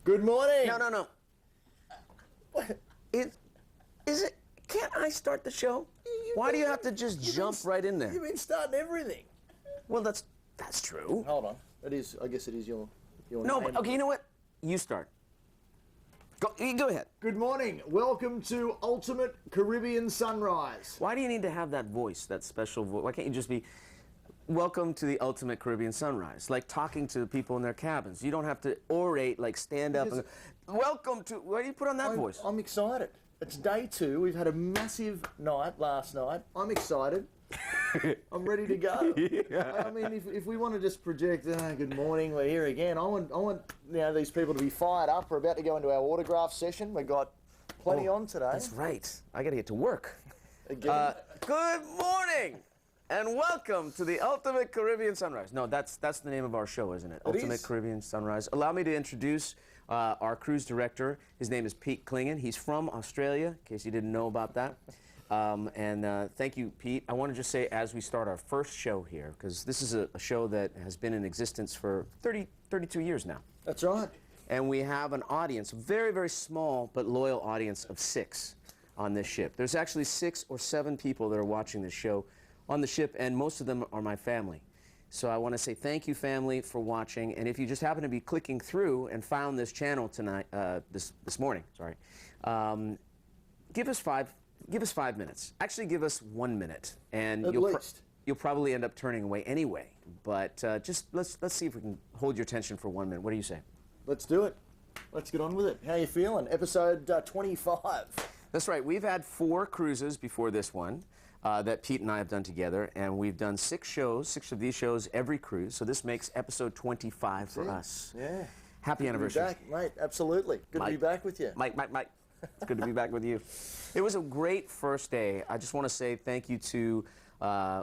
Good morning. No. What? Is it? Can't I start the show? Why do you have to just jump right in there? You've been starting everything. Well, that's true. Hold on. I guess it is your No, name. but okay, you know what? You start. Go ahead. Good morning. Welcome to Ultimate Caribbean Sunrise. Why do you need to have that voice, that special voice? Why can't you just be, welcome to the Ultimate Caribbean Sunrise, like talking to the people in their cabins? You don't have to orate, like stand up and go, welcome to, why do you put on that voice? I'm excited. It's day 2. We've had a massive night last night. I'm excited. I'm ready to go. Yeah. I mean, if we want to just project, good morning, we're here again. I want these people to be fired up. We're about to go into our autograph session. We've got plenty on today. That's right. I got to get to work. Again. Good morning, and welcome to the Ultimate Caribbean Sunrise. No, that's the name of our show, isn't it? Ultimate Caribbean Sunrise. Allow me to introduce our cruise director. His name is Pete Klingen. He's from Australia, in case you didn't know about that. Thank you, Pete. I want to just say, as we start our first show here, because this is a show that has been in existence for 32 years now. That's right. And we have an audience, a very, very small but loyal audience of 6 on this ship. There's actually 6 or 7 people that are watching this show on the ship, and most of them are my family. So I want to say thank you, family, for watching. And if you just happen to be clicking through and found this channel tonight, this morning, sorry, give us 5 minutes. Actually, give us 1 minute, and you'll probably end up turning away anyway. But just let's see if we can hold your attention for 1 minute. What do you say? Let's do it. Let's get on with it. How you feeling? Episode 25. That's right. We've had 4 cruises before this one that Pete and I have done together, and we've done 6 shows, 6 of these shows every cruise. So this makes episode 25 for us. Yeah. Happy anniversary. Good to be back, mate. Absolutely. Good to be back with you. Mike. It's good to be back with you. It was a great first day. I just want to say thank you to,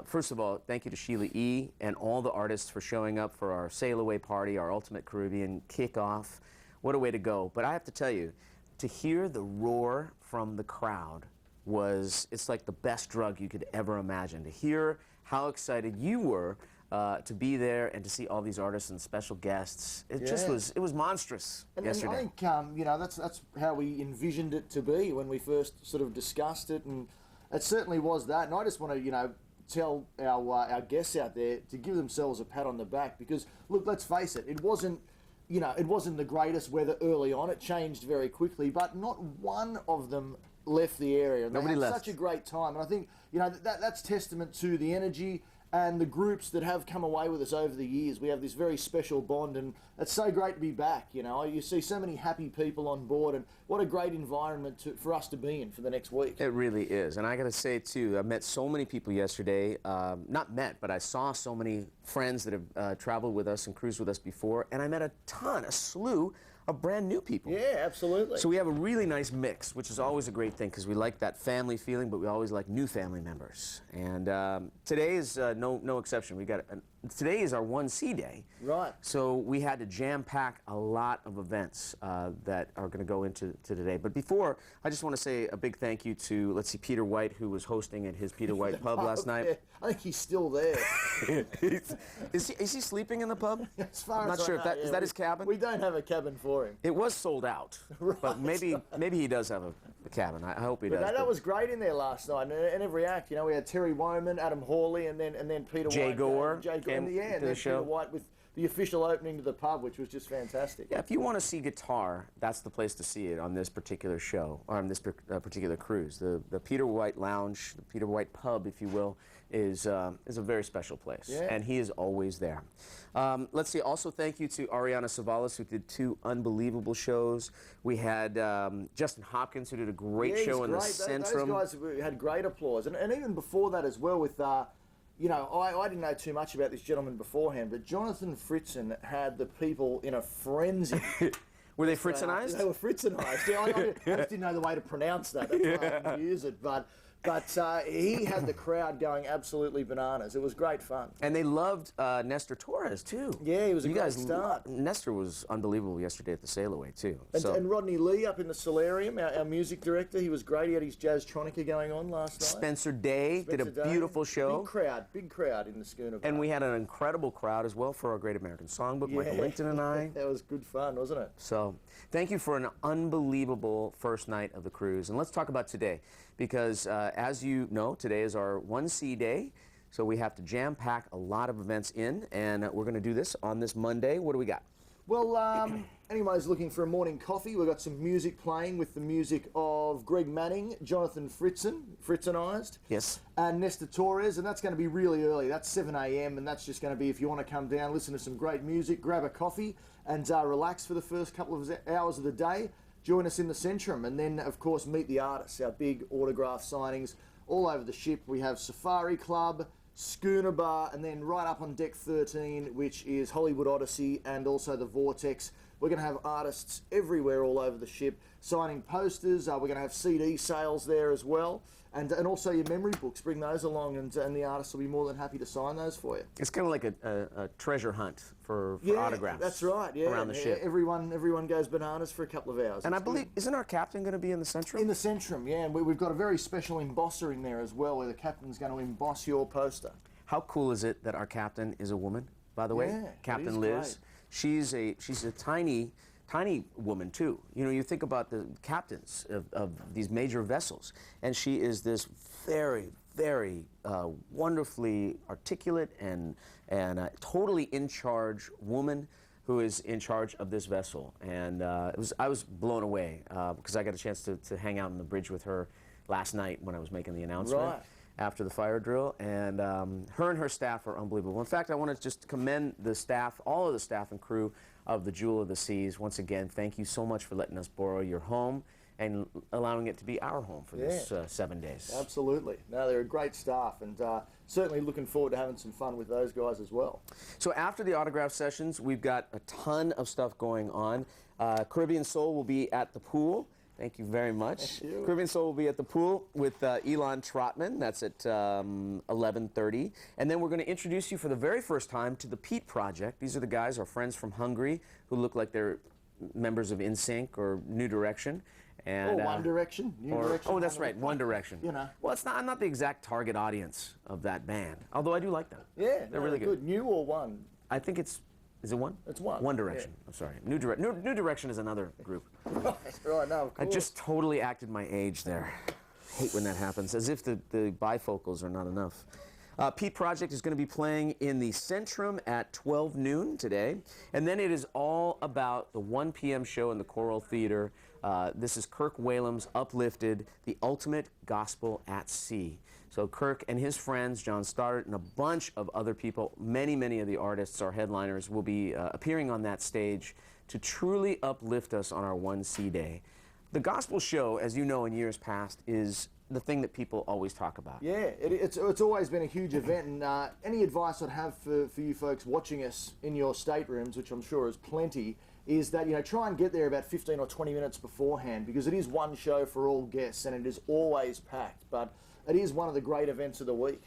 first of all, thank you to Sheila E. and all the artists for showing up for our sail away party, our Ultimate Caribbean kickoff. What a way to go. But I have to tell you, to hear the roar from the crowd it's like the best drug you could ever imagine. To hear how excited you were to be there and to see all these artists and special guests, it was monstrous yesterday. And I think that's how we envisioned it to be when we first sort of discussed it, and it certainly was that. And I just want to tell our guests out there to give themselves a pat on the back, because look, let's face it, it wasn't the greatest weather early on. It changed very quickly, but not one of them left the area. And Nobody left. Such a great time, and I think that's testament to the energy and the groups that have come away with us over the years. We have this very special bond, and it's so great to be back. You see so many happy people on board, and what a great environment for us to be in for the next week. It really is. And I got to say, too, I met so many people yesterday. Not met, but I saw so many friends that have traveled with us and cruised with us before, and I met a slew of brand new people. Yeah, absolutely. So we have a really nice mix, which is always a great thing, because we like that family feeling, but we always like new family members. And today is no exception. Today is our 1C day. Right. So we had to jam-pack a lot of events that are going to go into today. But before, I just want to say a big thank you to, Peter White, who was hosting at his Peter White pub last night. Yeah, I think he's still there. Is he sleeping in the pub? As far I'm not as sure. I know, Is that his cabin? We don't have a cabin for him. It was sold out, Right. but maybe he does have a cabin. I hope he does. No, that was great in there last night. And every act, we had Terry Woman, Adam Hawley, and then Peter Jay White. Gore Jay Gore, came and to then the show. Peter White with the official opening to the pub, which was just fantastic. Yeah, if you want to see guitar, that's the place to see it on this particular show, or on this particular cruise. The Peter White Lounge, the Peter White Pub, if you will, is a very special place, and he is always there. Let's see. Also, thank you to Ariana Savalas, who did 2 unbelievable shows. We had Justin Hopkins, who did a great show in the Centrum. Those guys had great applause, and even before that as well with. I didn't know too much about this gentleman beforehand, but Jonathan Fritzen had the people in a frenzy. Were they Fritzenized? They were Fritzenized. I just didn't know the way to pronounce that. That's why I didn't use it. But But he had the crowd going absolutely bananas. It was great fun. And they loved Nestor Torres, too. Yeah, he was a great start. Nestor was unbelievable yesterday at the Sail Away, too. And Rodney Lee up in the Solarium, our music director, he was great. He had his Jazz Tronica going on last night. Spencer Day did a beautiful show. Big crowd in the schooner bar. And we had an incredible crowd as well for our Great American Songbook, Michael Linton and I. That was good fun, wasn't it? So, thank you for an unbelievable first night of the cruise. And let's talk about today, because as you know, today is our 1C day, so we have to jam-pack a lot of events in, and we're going to do this on this Monday. What do we got? Well, anybody's looking for a morning coffee, we've got some music playing with the music of Greg Manning, Jonathan Fritzenized. Yes. And Nestor Torres, and that's going to be really early. That's 7 a.m., and that's just going to be if you want to come down, listen to some great music, grab a coffee, and relax for the first couple of hours of the day. Join us in the Centrum, and then, of course, meet the artists, our big autograph signings all over the ship. We have Safari Club, Schooner Bar, and then right up on deck 13, which is Hollywood Odyssey and also the Vortex. We're going to have artists everywhere all over the ship signing posters. We're going to have CD sales there as well. And also your memory books, bring those along, and the artists will be more than happy to sign those for you. It's kind of like a treasure hunt for autographs. That's right. Yeah, around the ship. Everyone goes bananas for a couple of hours. And I believe, isn't our captain going to be in the Centrum? In the Centrum, yeah. And we've got a very special embosser in there as well, where the captain's going to emboss your poster. How cool is it that our captain is a woman? By the way, Yeah, Captain Liz. Great. She's a tiny woman too. You know, you think about the captains of these major vessels, and she is this very, very wonderfully articulate and totally in charge woman who is in charge of this vessel. And I was blown away because I got a chance to hang out on the bridge with her last night when I was making the announcement. Right. After the fire drill, and her and her staff are unbelievable. In fact, I want to just commend the staff, all of the staff and crew of the Jewel of the Seas. Once again, thank you so much for letting us borrow your home and allowing it to be our home for this 7 days. Absolutely. No, they're a great staff, and certainly looking forward to having some fun with those guys as well. So after the autograph sessions, we've got a ton of stuff going on. Caribbean Soul will be at the pool. Thank you very much. Thank you. Caribbean Soul will be at the pool with Elon Trotman. That's at 11:30. And then we're going to introduce you for the very first time to the Pete Project. These are the guys, our friends from Hungary, who look like they're members of NSYNC or New Direction. And, One Direction. New Direction. Oh, that's right, One Direction. You know. Well, I'm not the exact target audience of that band, although I do like them. Yeah, they're really good. New or One? I think it's... Is it One? It's One. One Direction. Yeah. I'm sorry. New Direction is another group. Right, no, of course. I just totally acted my age there. Hate when that happens, as if the bifocals are not enough. Pete Project is going to be playing in the Centrum at 12 noon today. And then it is all about the 1 p.m. show in the Choral Theater. This is Kirk Whalem's Uplifted, the Ultimate Gospel at Sea. So Kirk and his friends, John Stoddard, and a bunch of other people, many of the artists, our headliners, will be appearing on that stage to truly uplift us on our 1C day. The gospel show, as you know in years past, is the thing that people always talk about. Yeah, it's always been a huge event, and any advice I'd have for you folks watching us in your staterooms, which I'm sure is plenty, is that, you know, try and get there about 15 or 20 minutes beforehand, because it is one show for all guests, and it is always packed, but it is one of the great events of the week.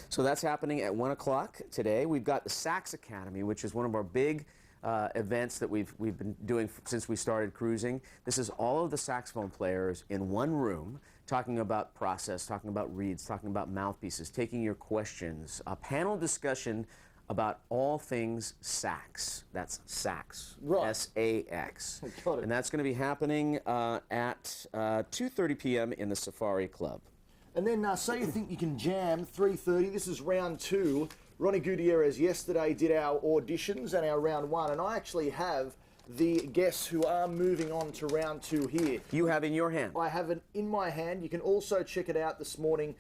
So that's happening at 1 o'clock today. We've got the Sax Academy, which is one of our big events that we've been doing since we started cruising. This is all of the saxophone players in one room, talking about process, talking about reeds, talking about mouthpieces, taking your questions, a panel discussion about all things sax. That's sax, right. S-A-X. Got it. And that's going to be happening at 2:30 p.m. in the Safari Club. And then say you think you can jam, 3:30. This is round 2. Ronnie Gutierrez yesterday did our auditions and our round 1, and I actually have the guests who are moving on to round 2 here. You have in your hand? I have it in my hand. You can also check it out this morning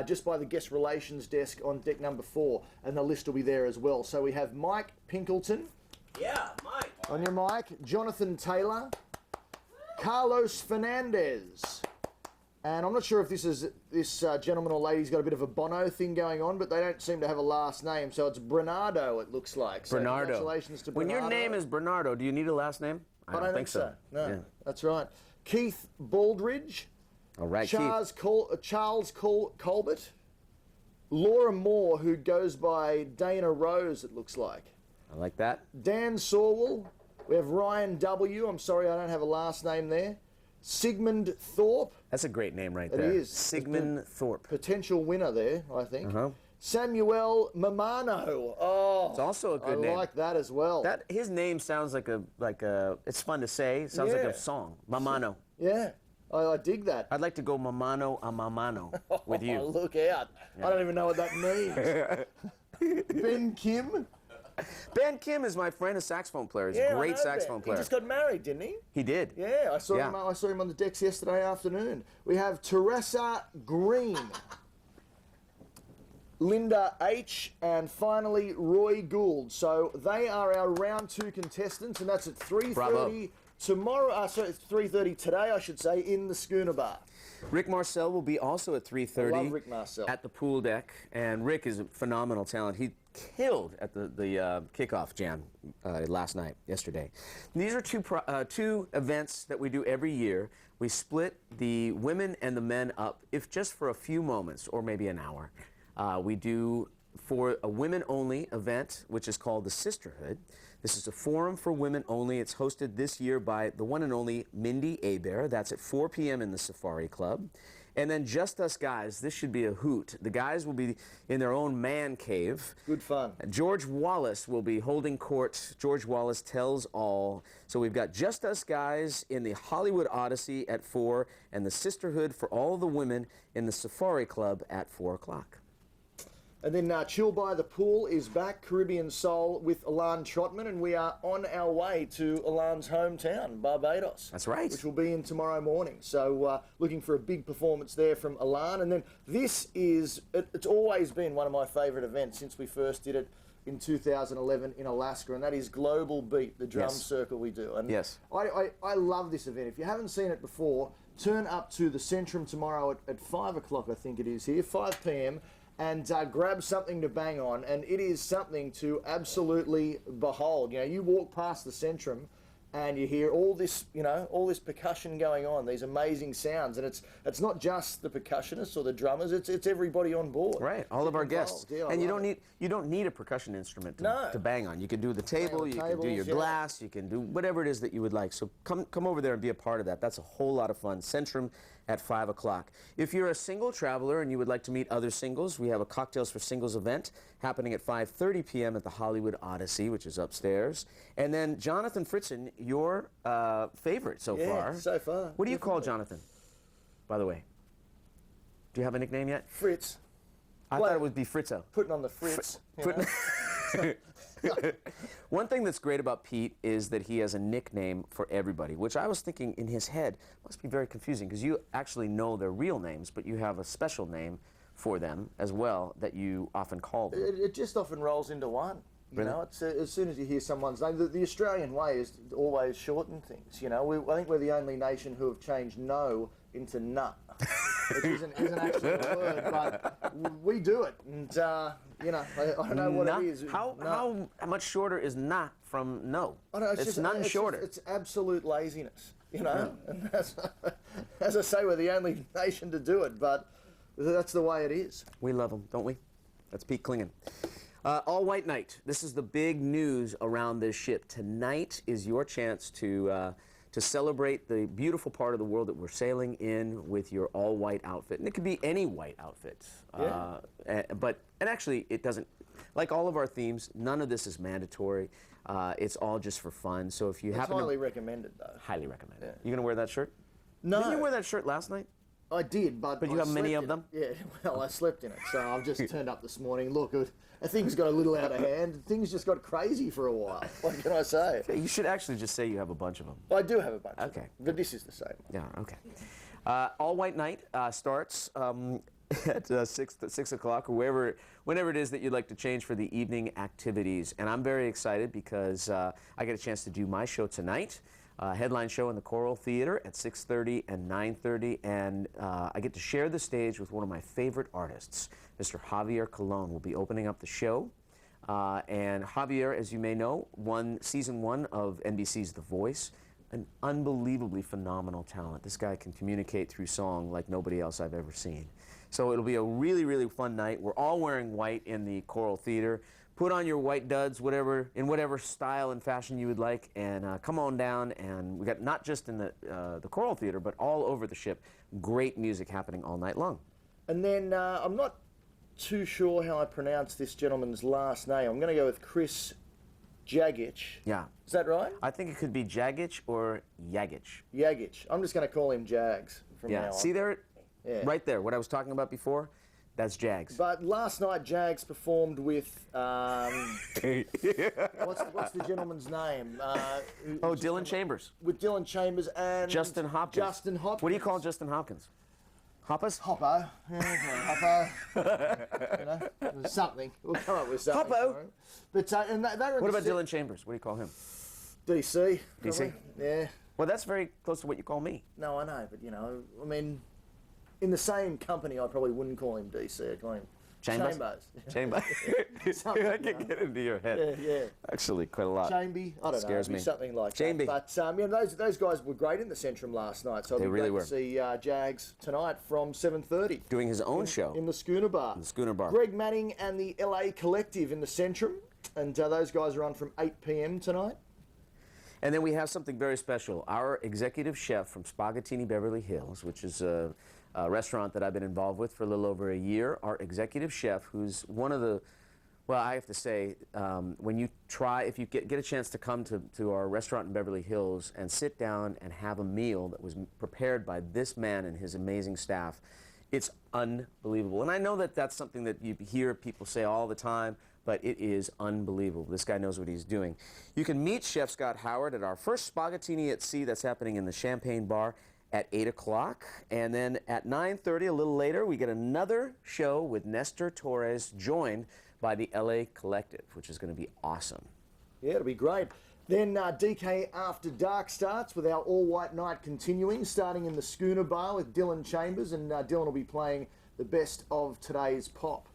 just by the guest relations desk on deck number 4, and the list will be there as well. So we have Mike Pinkleton. Yeah, Mike. On your mic. Jonathan Taylor. Carlos Fernandez. And I'm not sure if this gentleman or lady's got a bit of a Bono thing going on, but they don't seem to have a last name, so it's Bernardo, it looks like. So Bernardo. Congratulations to Bernardo. When your name is Bernardo, do you need a last name? I don't think so. No, Yeah. that's right. Keith Baldridge. All right, Charles Colbert, Laura Moore, who goes by Dana Rose, it looks like. I like that. Dan Sawell. We have Ryan W. I'm sorry I don't have a last name there. Sigmund Thorpe. That's a great name right there. It is. Sigmund Thorpe. Potential winner there, I think. Uh-huh. Samuel Mamano. Oh, it's also a good name. I like that as well. His name sounds like a. It's fun to say. It sounds like a song. Mamano. Yeah, I dig that. I'd like to go Mamano a Mamano with you. Look out! Yeah. I don't even know what that means. Ben Kim. Ben Kim is my friend, a saxophone player. He's a great saxophone player. He just got married, didn't he? He did. Yeah, I saw him. I saw him on the decks yesterday afternoon. We have Teresa Green, Linda H, and finally Roy Gould. So they are our round 2 contestants, and that's at 3:30 tomorrow. Sorry, it's 3:30 today, I should say, in the Schooner Bar. Rick Marcel will be also at 3:30 I love Rick Marcel. at the pool deck, and Rick is a phenomenal talent. He killed at the kickoff jam yesterday. These are two events that we do every year. We split the women and the men up, if just for a few moments or maybe an hour. We do for a women-only event, which is called the Sisterhood. This is a forum for women only. It's hosted this year by the one and only Mindy Abair. That's at 4 p.m. in the Safari Club. And then Just Us Guys, this should be a hoot. The guys will be in their own man cave. Good fun. George Wallace will be holding court. George Wallace tells all. So we've got Just Us Guys in the Hollywood Odyssey at 4, and the Sisterhood for all the women in the Safari Club at 4 o'clock. And then Chill by the Pool is back, Caribbean Soul with Alan Trotman, and we are on our way to Alan's hometown, Barbados. That's right. Which will be in tomorrow morning. So looking for a big performance there from Alan. And then this is, it's always been one of my favourite events since we first did it in 2011 in Alaska, and that is Global Beat, the drum circle we do. And I love this event. If you haven't seen it before, turn up to the Centrum tomorrow at 5 o'clock, I think it is here, 5 p.m, and grab something to bang on, and it is something to absolutely behold. You know, you walk past the Centrum and you hear all this, all this percussion going on, these amazing sounds, and it's not just the percussionists or the drummers, it's everybody on board. Right, all of our guests. Yeah, and you don't need a percussion instrument to bang on. You can do the table, you can do your glass, you can do whatever it is that you would like. So come over there and be a part of that. That's a whole lot of fun. Centrum at 5 o'clock. If you're a single traveler and you would like to meet other singles, we have a Cocktails for Singles event happening at 5:30 p.m. at the Hollywood Odyssey, which is upstairs. And then Jonathan Fritzen, your favorite so far. So far. What do you call Jonathan, by the way? Do you have a nickname yet? Fritz. I thought it would be Fritzo. Putting on the Fritz. One thing that's great about Pete is that he has a nickname for everybody, which I was thinking in his head must be very confusing because you actually know their real names, but you have a special name for them as well that you often call them. It just often rolls into one. You know, it's as soon as you hear someone's name, the Australian way is to always shorten things. You know, I think we're the only nation who have changed no into nut, which isn't actually a word, but we do it. And I don't know what it is. How much shorter is not from no? Oh, no, it's none shorter. It's absolute laziness. And that's, as I say, we're the only nation to do it, but that's the way it is. We love them, don't we? That's Pete Klingon. All White Night. This is the big news around this ship. Tonight is your chance to celebrate the beautiful part of the world that we're sailing in with your all-white outfit. And it could be any white outfit. And actually, it doesn't, like all of our themes, none of this is mandatory. It's all just for fun. So if you happen to... It's highly recommended, though. Highly recommended. Yeah. You going to wear that shirt? No. Didn't you wear that shirt last night? I did, but you have many of them? Yeah, well, I slept in it, so I've just turned up this morning. Look, things got a little out of hand. Things just got crazy for a while. What can I say? You should actually just say you have a bunch of them. I do have a bunch of them. Okay. But this is the same. Yeah, okay. All White Night starts at 6 o'clock or whenever it is that you'd like to change for the evening activities. And I'm very excited because I get a chance to do my show tonight. Headline show in the Choral Theater at 6:30 and 9:30, and I get to share the stage with one of my favorite artists. Mr. Javier Colon will be opening up the show, and Javier, as you may know, won season 1 of NBC's The Voice. an unbelievably phenomenal talent. This guy can communicate through song like nobody else I've ever seen. So it'll be a really, really fun night. We're all wearing white in the Choral Theater. Put on your white duds, in whatever style and fashion you would like, and come on down. And we got not just in the Choral Theater, but all over the ship. Great music happening all night long. And then I'm not too sure how I pronounce this gentleman's last name. I'm going to go with Chris Jagic. Yeah. Is that right? I think it could be Jagic or Yagic. Yagic. I'm just going to call him Jags from now on. See there? Yeah. Right there, what I was talking about before, that's Jags. But last night, Jags performed with, what's the gentleman's name? Dylan Chambers. With Dylan Chambers and... Justin Hopkins. Justin Hopkins. What do you call Justin Hopkins? Hoppers? Hoppo. Yeah, Hoppo. You know, something. We'll come up with something. Hoppo. But, and they were What about Dylan Chambers? What do you call him? DC. DC? Probably. Yeah. Well, that's very close to what you call me. No, I know, but you know, I mean, in the same company, I probably wouldn't call him DC. I'd call him Chambers. Chambers. I can get into your head. Yeah. Actually, quite a lot. Chamby, I don't Scares know, me. something like Chamby. that. But you know, those guys were great in the Centrum last night, so it'll They be really great were. to see Jags tonight from 7:30. Doing his own show. In the Schooner Bar. The Schooner Bar. Greg Manning and the LA Collective in the Centrum, and those guys are on from 8 p.m. tonight. And then we have something very special. Our executive chef from Spaghettini Beverly Hills, which is a restaurant that I've been involved with for a little over a year. Our executive chef, who's one of the, well, I have to say, if you get a chance to come to our restaurant in Beverly Hills and sit down and have a meal that was prepared by this man and his amazing staff, it's unbelievable. And I know that that's something that you hear people say all the time, but it is unbelievable. This guy knows what he's doing. You can meet Chef Scott Howard at our first Spaghettini at Sea that's happening in the Champagne Bar at 8 o'clock. And then at 9:30, a little later, we get another show with Nestor Torres, joined by the LA Collective, which is going to be awesome. Yeah, it'll be great. Then DK After Dark starts with our all-white night continuing, starting in the Schooner Bar with Dylan Chambers, and Dylan will be playing the best of today's pop.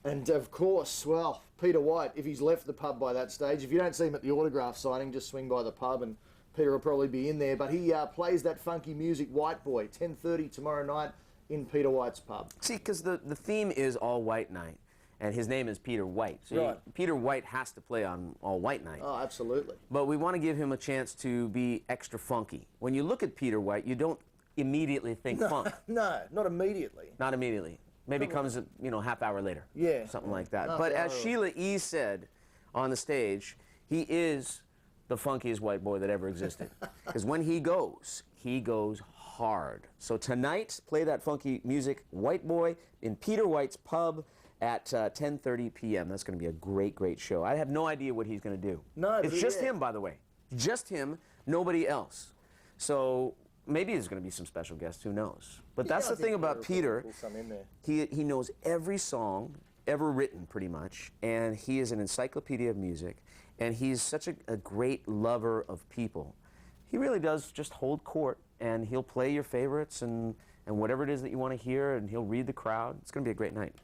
And of course, well, Peter White, if he's left the pub by that stage, if you don't see him at the autograph signing, just swing by the pub and Peter will probably be in there. But he plays that funky music, White Boy, 10:30 tomorrow night in Peter White's pub. See, because the theme is all white night, and his name is Peter White. So Right. Peter White has to play on all white night. Oh, absolutely. But we want to give him a chance to be extra funky. When you look at Peter White, you don't immediately think funk. No, not immediately. Not immediately. Maybe comes, half hour later. Yeah. Something like that. Half But hour. as Sheila E. said on the stage, he is the funkiest white boy that ever existed. Because when he goes hard. So tonight, play that funky music, White Boy, in Peter White's pub at 10:30 p.m. That's going to be a great, great show. I have no idea what he's going to do. No, it's but just yeah. him, by the way. Just him, nobody else. So maybe there's going to be some special guests, who knows. But that's the thing about Peter. Pull some in there. He knows every song ever written, pretty much, and he is an encyclopedia of music, and he's such a great lover of people. He really does just hold court, and he'll play your favorites and whatever it is that you want to hear, and he'll read the crowd. It's going to be a great night.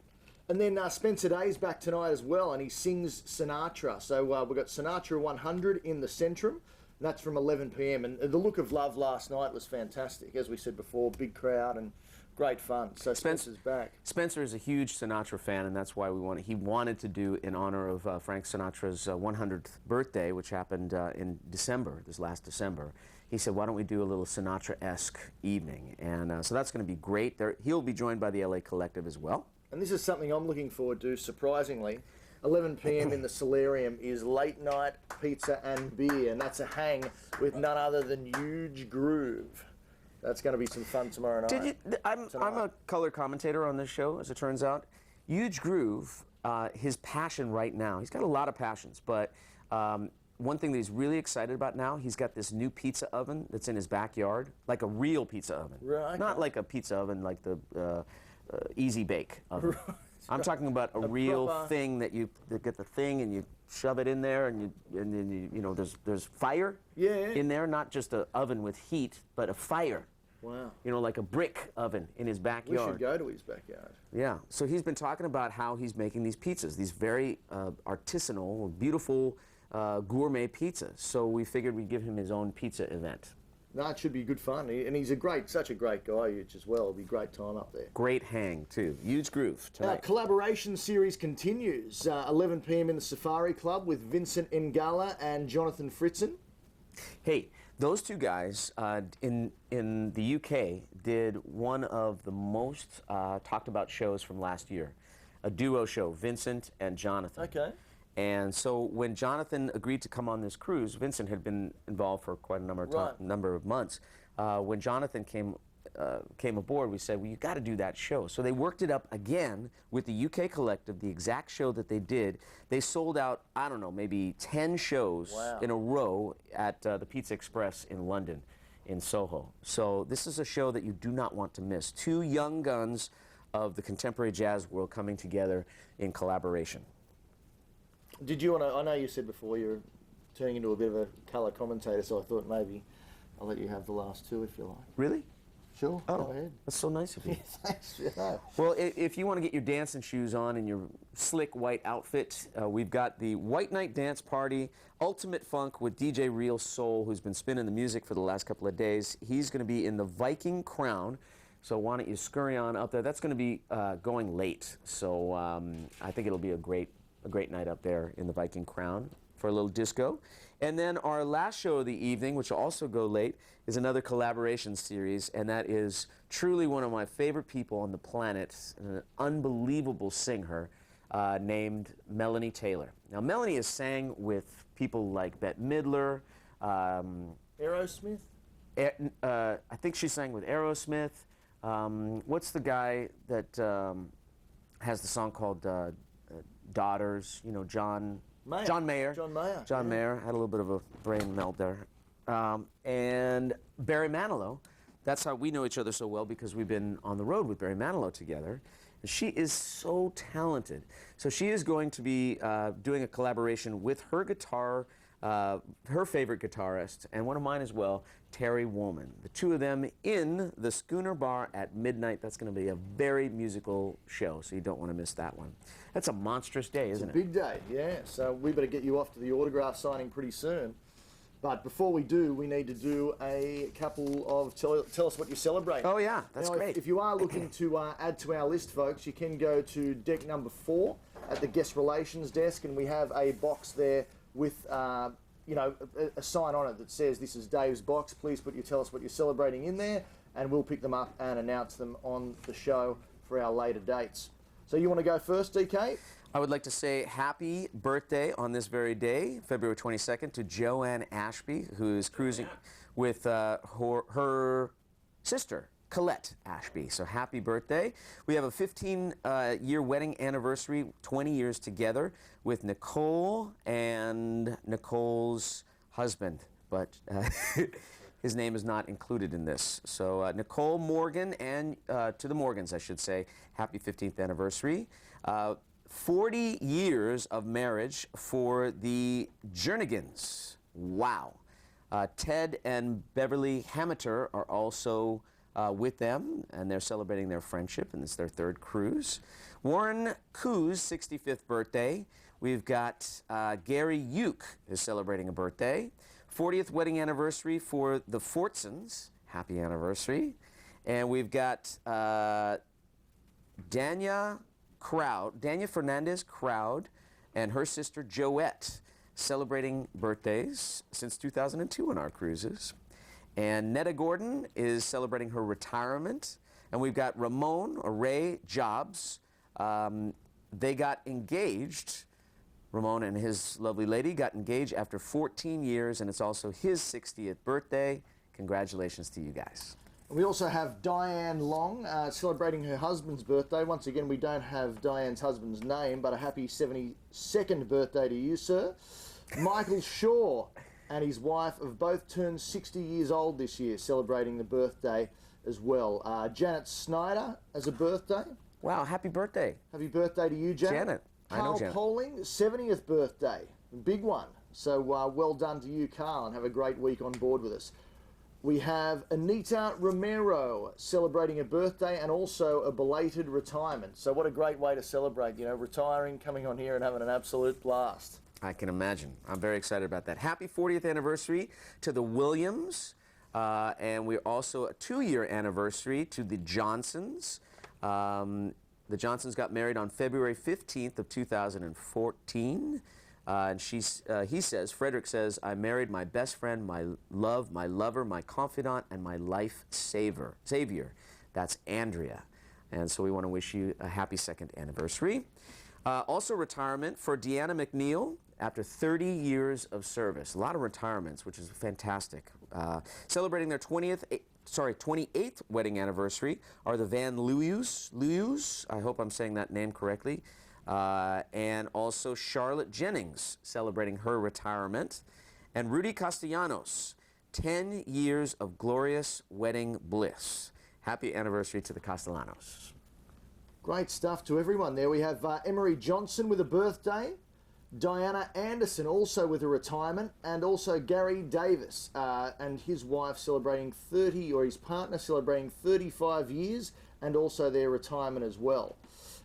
And then Spencer Day's back tonight as well, and he sings Sinatra. So we've got Sinatra 100 in the Centrum. And that's from 11 p.m. And the Look of Love last night was fantastic. As we said before, big crowd and great fun. So Spencer's back. Spencer is a huge Sinatra fan, and that's why he wanted to do in honor of Frank Sinatra's 100th birthday, which happened in December, this last December. He said, why don't we do a little Sinatra-esque evening? And so that's going to be great. He'll be joined by the LA Collective as well. And this is something I'm looking forward to, surprisingly. 11 p.m. in the Solarium is late night pizza and beer, and that's a hang with none other than Huge Groove. That's going to be some fun tomorrow night. I'm a color commentator on this show, as it turns out. Huge Groove, his passion right now, he's got a lot of passions, but one thing that he's really excited about now, he's got this new pizza oven that's in his backyard, like a real pizza oven. Right. Not like a pizza oven like the Easy Bake oven. I'm talking about a real proper thing that you get the thing and you shove it in there, and then there's fire in there, not just an oven with heat, but a fire. Wow. Like a brick oven in his We backyard. should go to his backyard. Yeah. So he's been talking about how he's making these pizzas, these very artisanal, beautiful gourmet pizza. So we figured we'd give him his own pizza event. No, it should be good fun, and he's such a great guy as well. It'll be a great time up there. Great hang too. Huge groove tonight. Our collaboration series continues. 11 p.m. in the Safari Club with Vincent Ngala and Jonathan Fritzen. Hey, those two guys in the UK did one of the most talked about shows from last year, a duo show, Vincent and Jonathan. Okay. And so when Jonathan agreed to come on this cruise, Vincent had been involved for quite a number of months. When Jonathan came aboard, we said, well, you got to do that show. So they worked it up again with the UK Collective, the exact show that they did. They sold out, I don't know, maybe 10 shows in a row at the Pizza Express in London, in Soho. So this is a show that you do not want to miss. Two young guns of the contemporary jazz world coming together in collaboration. Did you want to, I know you said before you're turning into a bit of a colour commentator, so I thought maybe I'll let you have the last two if you like. Really? Sure, oh, go ahead. That's so nice of you. Thanks. Yeah. Well, if you want to get your dancing shoes on and your slick white outfit, we've got the White Night Dance Party, Ultimate Funk with DJ Real Soul, who's been spinning the music for the last couple of days. He's going to be in the Viking Crown, so why don't you scurry on up there. That's going to be going late, so I think it'll be a great night up there in the Viking Crown for a little disco. And then our last show of the evening, which will also go late, is another collaboration series, and that is truly one of my favorite people on the planet, an unbelievable singer named Melanie Taylor. Now, Melanie has sang with people like Bette Midler. Aerosmith? I think she sang with Aerosmith. What's the guy that has the song called Daughters? You know, John Mayer. John Mayer had a little bit of a brain melt there. And Barry Manilow. That's how we know each other so well, because we've been on the road with Barry Manilow together. And she is so talented. So she is going to be doing a collaboration with her guitar, her favorite guitarist, and one of mine as well, Terry Woolman. The two of them in the Schooner Bar at midnight. That's going to be a very musical show, so you don't want to miss that one. That's a monstrous day, isn't it? It's a big day, yeah. So we better get you off to the autograph signing pretty soon. But before we do, we need to do a couple of tell us what you're celebrating. Oh, yeah, that's great. If you are looking to add to our list, folks, you can go to deck number 4 at the guest relations desk, and we have a box there with you know, a sign on it that says, this is Dave's box. Please tell us what you're celebrating in there, and we'll pick them up and announce them on the show for our later dates. So you want to go first, DK? I would like to say happy birthday on this very day, February 22nd, to Joanne Ashby, who is cruising with her sister, Colette Ashby. So happy birthday. We have a 15-year wedding anniversary, 20 years together, with Nicole and Nicole's husband, but his name is not included in this. So Nicole Morgan, and to the Morgans, I should say, happy 15th anniversary. 40 years of marriage for the Jernigans. Wow. Ted and Beverly Hameter are also with them, and they're celebrating their friendship, and it's their 3rd cruise. Warren Koo's 65th birthday. We've got Gary Uke is celebrating a birthday. 40th wedding anniversary for the Fortsons. Happy anniversary. And we've got Dania Fernandez Crowd and her sister Joette celebrating birthdays since 2002 on our cruises. And Netta Gordon is celebrating her retirement. And we've got Ramon or Ray Jobs. They got engaged. Ramon and his lovely lady got engaged after 14 years, and it's also his 60th birthday. Congratulations to you guys. We also have Diane Long celebrating her husband's birthday. Once again, we don't have Diane's husband's name, but a happy 72nd birthday to you, sir. Michael Shaw and his wife have both turned 60 years old this year, celebrating the birthday as well. Janet Snyder has a birthday. Wow, happy birthday. Happy birthday to you, Janet. Janet. Carl Poling, 70th birthday. Big one. So well done to you, Carl, and have a great week on board with us. We have Anita Romero celebrating a birthday and also a belated retirement. So what a great way to celebrate, you know, retiring, coming on here and having an absolute blast. I can imagine. I'm very excited about that. Happy 40th anniversary to the Williams, and we're also a 2-year anniversary to the Johnsons. The Johnsons got married on February 15th of 2014. And he says, Frederick says, I married my best friend, my love, my lover, my confidant, and my life savior. That's Andrea. And so we want to wish you a happy 2nd anniversary. Also retirement for Deanna McNeil after 30 years of service. A lot of retirements, which is fantastic. Celebrating their 28th wedding anniversary are the Van Luyus. I hope I'm saying that name correctly. And also Charlotte Jennings celebrating her retirement. And Rudy Castellanos, 10 years of glorious wedding bliss. Happy anniversary to the Castellanos. Great stuff to everyone there. We have Emery Johnson with a birthday, Diana Anderson also with a retirement, and also Gary Davis and his wife celebrating 30, or his partner celebrating 35 years, and also their retirement as well.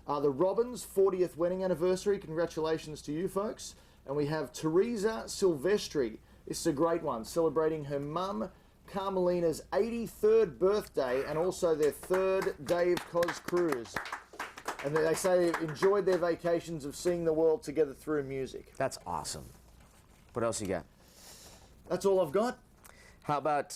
The Robbins 40th wedding anniversary. Congratulations to you folks. And we have Teresa Silvestri. This is a great one, celebrating her mum Carmelina's 83rd birthday and also their 3rd Dave Cos cruise. And they say they've enjoyed their vacations of seeing the world together through music. That's awesome. What else you got? That's all I've got. How about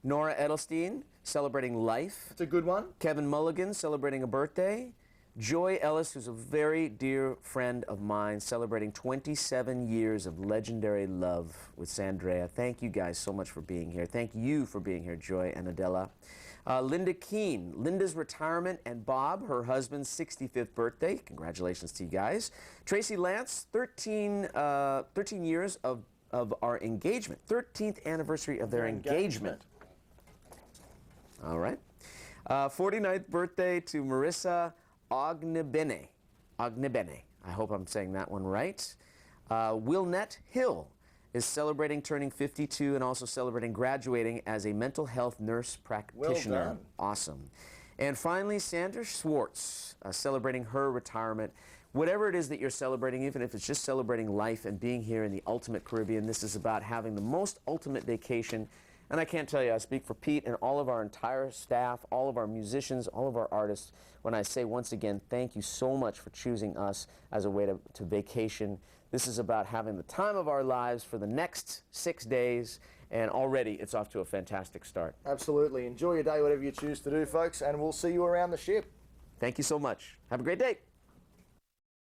Nora Edelstein celebrating life? That's a good one. Kevin Mulligan celebrating a birthday. Joy Ellis, who's a very dear friend of mine, celebrating 27 years of legendary love with Sandrea. Thank you guys so much for being here. Thank you for being here, Joy and Adela. Linda Keene, Linda's retirement, and Bob, her husband's 65th birthday. Congratulations to you guys. Tracy Lance, 13 years of our engagement. 13th anniversary of their engagement. All right. 49th birthday to Marissa Ognebene. I hope I'm saying that one right. Wilnette Hill is celebrating turning 52 and also celebrating graduating as a mental health nurse practitioner. Well done. Awesome. And finally, Sandra Schwartz celebrating her retirement. Whatever it is that you're celebrating, even if it's just celebrating life and being here in the ultimate Caribbean, this is about having the most ultimate vacation. And I can't tell you, I speak for Pete and all of our entire staff, all of our musicians, all of our artists, when I say once again, thank you so much for choosing us as a way to vacation. This is about having the time of our lives for the next 6 days, and already it's off to a fantastic start. Absolutely. Enjoy your day, whatever you choose to do, folks, and we'll see you around the ship. Thank you so much. Have a great day.